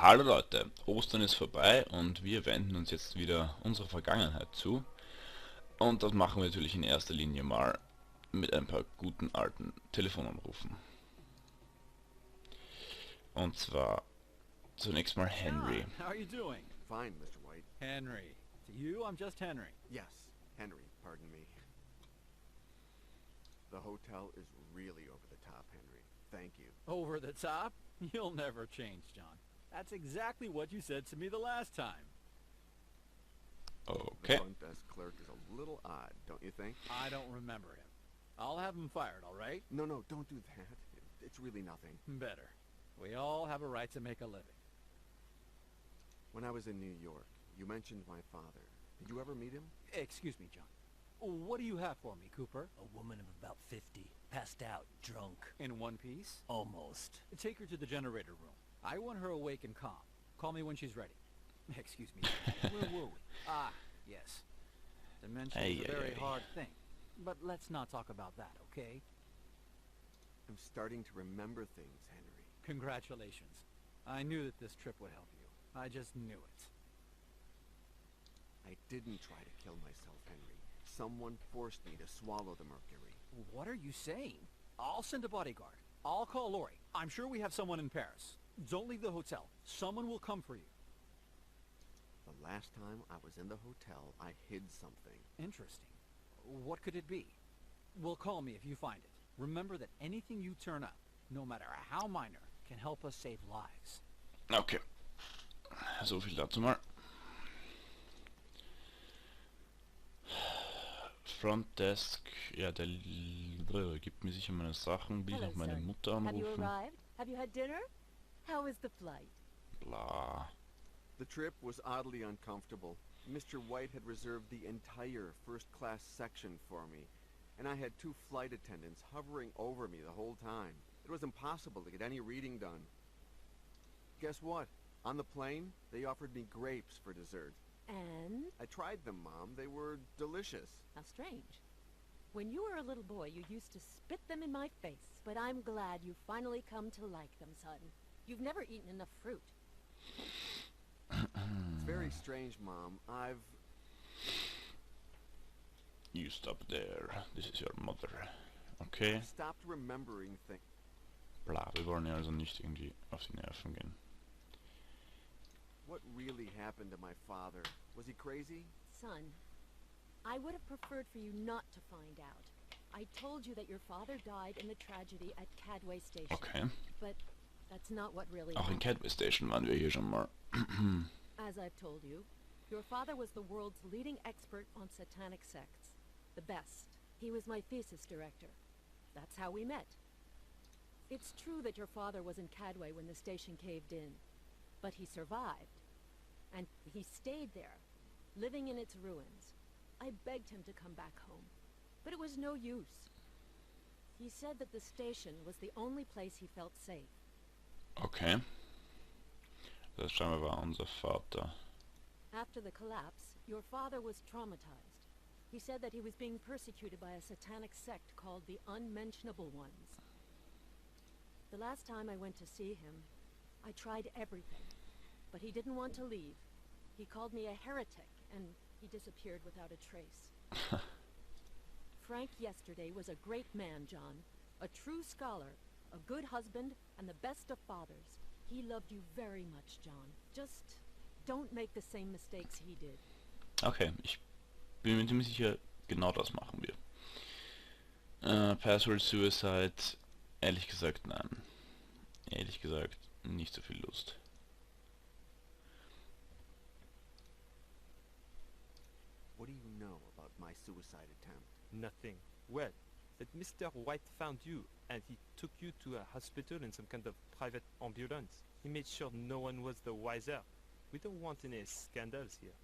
Hallo Leute, Ostern ist vorbei und wir wenden uns jetzt wieder unserer Vergangenheit zu. Und das machen wir natürlich in erster Linie mal mit ein paar guten alten Telefonanrufen. Und zwar zunächst mal Henry. John, how are you doing? Fine, Mr. White. Henry. To you, I'm just Henry. Yes, Henry, pardon me. The hotel is really over the top, Henry. Thank you. Over the top? You'll never change, John. That's exactly what you said to me the last time. Okay. The front desk clerk is a little odd, don't you think? I don't remember him. I'll have him fired, all right? No, don't do that. It's really nothing. Better. We all have a right to make a living. When I was in New York, you mentioned my father. Did you ever meet him? Excuse me, John. What do you have for me, Cooper? A woman of about 50, passed out, drunk. In one piece? Almost. Take her to the generator room. I want her awake and calm. Call me when she's ready. Excuse me. Where were we? Ah, yes. Dementia is a very hard thing. But let's not talk about that, okay? I'm starting to remember things, Henry. Congratulations. I knew that this trip would help you. I just knew it. I didn't try to kill myself, Henry. Someone forced me to swallow the mercury. What are you saying? I'll send a bodyguard. I'll call Lori. I'm sure we have someone in Paris. Don't leave the hotel. Someone will come for you. The last time I was in the hotel, I hid something. Interesting. What could it be? Well, call me if you find it. Remember that anything you turn up, no matter how minor, can help us save lives. Okay. So viel dazu mal. Front Desk, ja, der gibt mir sicher meine Sachen, will ich noch meine Mutter Have you anrufen. arrived? Have you had dinner? How was the flight? Bla. The trip was oddly uncomfortable. Mr. White had reserved the entire first-class section for me, and I had two flight attendants hovering over me the whole time. It was impossible to get any reading done. Guess what? On the plane, they offered me grapes for dessert. And? I tried them, Mom. They were delicious. How strange. When you were a little boy, you used to spit them in my face, but I'm glad you finally come to like them, son. You've never eaten enough fruit. It's very strange, Mom. You stop there. This is your mother. Okay. Stopped remembering things. Bla, wir wollen ja also nicht irgendwie auf die Nerven gehen. What really happened to my father? Was he crazy? Son, I would have preferred for you not to find out. I told you that your father died in the tragedy at Cadway Station. Okay. But that's not what really Auch in happened. Cadway Station waren wir hier schon mal. As I've told you, your father was the world's leading expert on satanic sects. The best. He was my thesis director. That's how we met. It's true that your father was in Cadway when the station caved in. But he survived. And he stayed there, living in its ruins. I begged him to come back home, but it was no use. He said that the station was the only place he felt safe. Okay. Das scheinbar war unser Vater. After the collapse, your father was traumatized. He said that he was being persecuted by a satanic sect called the Unmentionable Ones. The last time I went to see him, I tried everything, but he didn't want to leave. He called me a heretic, and he disappeared without a trace. Frank yesterday was a great man, John. A true scholar, a good husband, and the best of fathers. He loved you very much, John. Just don't make the same mistakes he did. Okay, ich bin mir ziemlich sicher, genau das machen wir. Password Suicide, ehrlich gesagt nein. Ehrlich gesagt, nicht so viel Lust. What do you know about my suicide attempt? Nothing. Well, that Mr. White found you, and he took you to a hospital in some kind of private ambulance. He made sure no one was the wiser. We don't want any scandals here.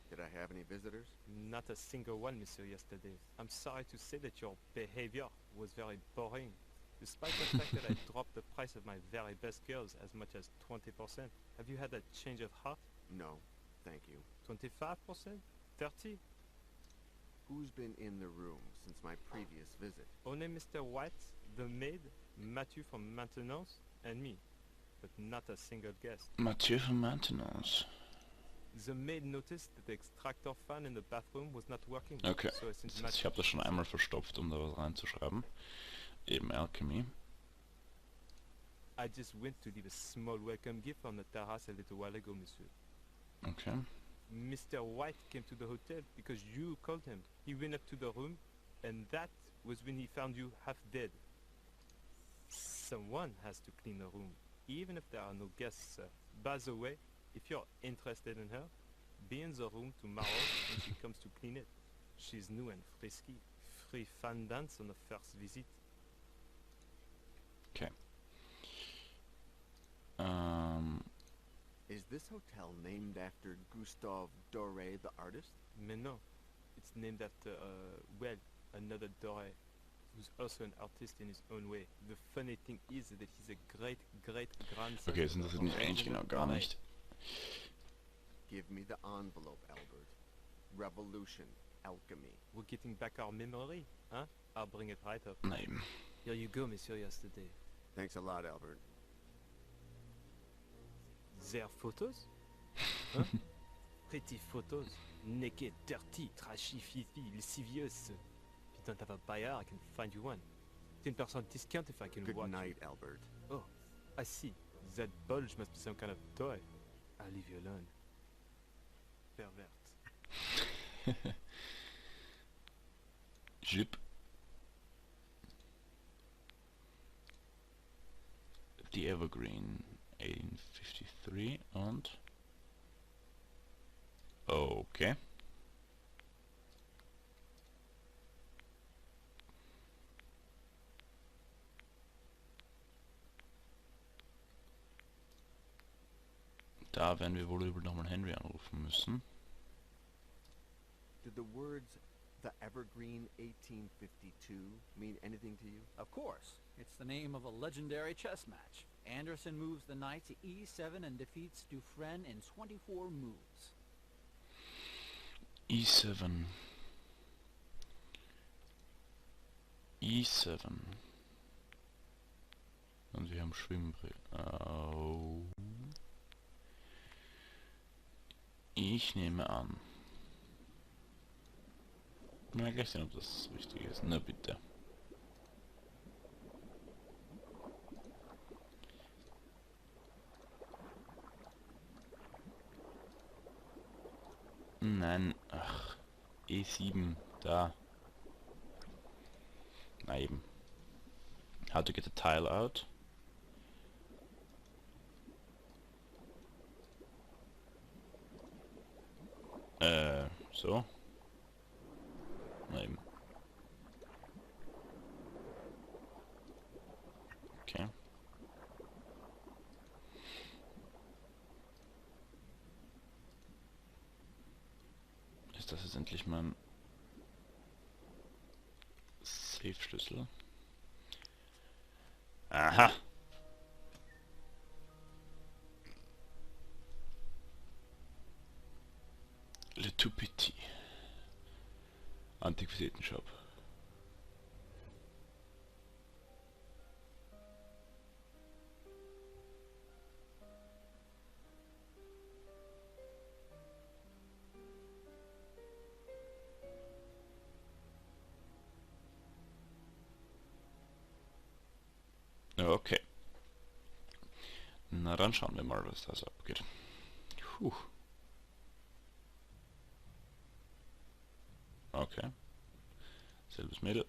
Did I have any visitors? Not a single one, Monsieur, yesterday. I'm sorry to say that your behavior was very boring. Despite the fact that I dropped the price of my very best girls as much as 20%. Have you had a change of heart? No, thank you. 25%? 30? Who's been in the room since my previous visit? Only Mr. White, the maid, Matthew from maintenance, and me. but not a single guest. Mathieu von Maintenance. The maid noticed that the extractor fan in the bathroom was not working. Okay, So I sent das heißt, ich habe das schon einmal verstopft, um da was reinzuschreiben. Eben Alchemy. I just went to leave a small welcome gift on the terrace a little while ago, monsieur. Okay. Mr. White came to the hotel because you called him. He went up to the room, and that was when he found you half dead. Someone has to clean the room, even if there are no guests, sir. By the way, if you're interested in her, be in the room tomorrow when she comes to clean it. She's new and frisky. Free fan dance on the first visit. Okay. Is this hotel named after Gustave Doré, the artist? Mais no, it's named after, well, another Doré, who's also an artist in his own way. The funny thing is that he's a great-great-grandson. Okay, das interessiert mich eigentlich genau gar nicht. Give me the envelope, Albert. Revolution, alchemy. We're getting back our memory, huh? I'll bring it right up. Nein. Here you go, monsieur, yesterday. Thanks a lot, Albert. Their photos? Huh? Pretty photos. Naked, dirty, trashy, filthy, lascivious. If you don't have a buyer, I can find you one. 10% discount if I can Good watch night, you. Albert. Oh, I see. That bulge must be some kind of toy. I'll leave you alone. Pervert. Jip. The Evergreen 1853 und... Okay. Da werden wir wohl nochmal Henry anrufen müssen. Did the words the Evergreen 1852 mean anything to you? Of course. It's the name of a legendary chess match. Anderson moves the knight to e7 and defeats Dufresne in 24 moves. E7. E7. Und wir haben Schwimmbrille. Oh. Ich nehme an. Na, gleich sehen, ob das richtig ist. Na bitte. Nein, ach. E7, da. Na eben. How to get a tile out. So. Na eben. Okay. Ist das jetzt endlich mein Safe-Schlüssel? Aha! Le tout petit. Antiquitätenshop. Okay. Na dann schauen wir mal, was da so abgeht. Puh. Okay. Selbes Mädel.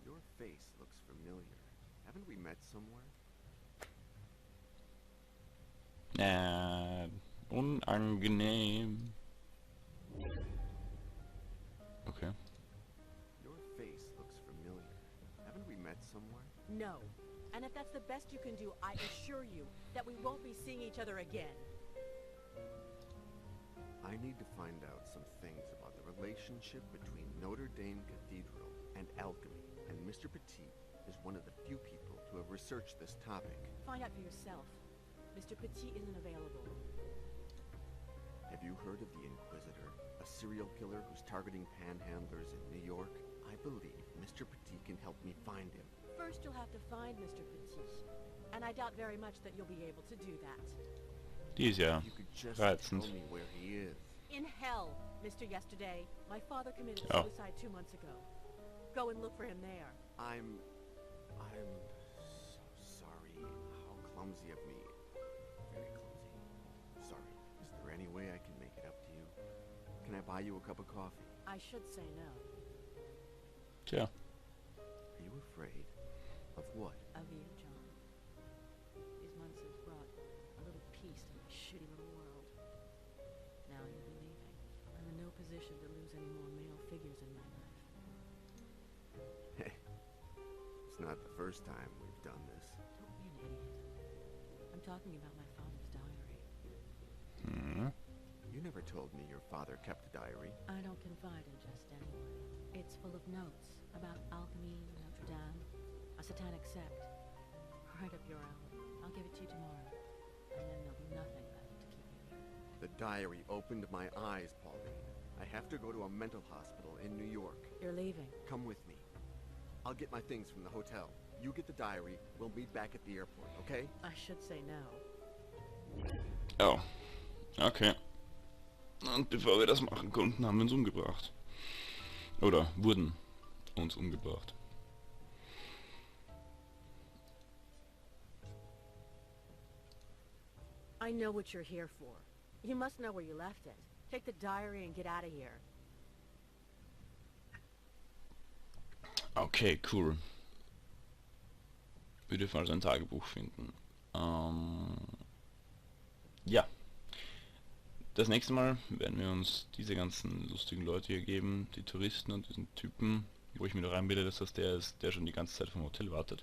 Your face looks familiar. Haven't we met somewhere? Unangenehm. Okay. Your face looks familiar. Haven't we met somewhere? No. And if that's the best you can do, I assure you that we won't be seeing each other again. I need to find out some things about the relationship between Notre Dame Cathedral and alchemy, and Mr. Petit is one of the few people to have researched this topic. Find out for yourself. Mr. Petit isn't available. Have you heard of the Inquisitor? A serial killer who's targeting panhandlers in New York? I believe Mr. Petit can help me find him. First, you'll have to find Mr. Petit. And I doubt very much that you'll be able to do that. Die ist ja If you could just reizend. tell me where he is. In hell, Mr. Yesterday. My father committed Oh. suicide 2 months ago. Go and look for him there. I'm so sorry. How clumsy of me. Very clumsy. Sorry. Is there any way I can make it up to you? Can I buy you a cup of coffee? I should say no. Tja. Are you afraid? Of what? Of you, John. These months have brought a little peace to my shitty little world. Now you'll be leaving. I'm in no position to lose any more male figures in my life. Hey, it's not the first time we've done this. Don't be an idiot. I'm talking about my father's diary. Mhm. You never told me your father kept a diary. I don't confide in just anyone. It's full of notes about alchemy, Notre Dame, a satanic sect. Right up your alley. I'll give it to you tomorrow. And then there'll be nothing left to keep you here. The diary opened my eyes, Pauline. I have to go to a mental hospital in New York. You're leaving. Come with me. I'll get my things from the hotel. You get the diary. We'll meet back at the airport, okay? I should say no. Oh. Okay. Und bevor wir das machen konnten, haben wir uns umgebracht. Oder wurden uns umgebracht. I know what you're here for. You must know where you left it. Take the diary and get out of here. Okay, cool. Würde falls ein Tagebuch finden. Ja. Das nächste Mal werden wir uns diese ganzen lustigen Leute hier geben, die Touristen und diesen Typen, wo ich mir noch einbilde, dass das der ist, der schon die ganze Zeit vom Hotel wartet.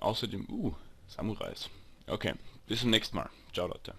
Außerdem, Samurais. Okay, bis zum nächsten Mal. Ciao, Leute.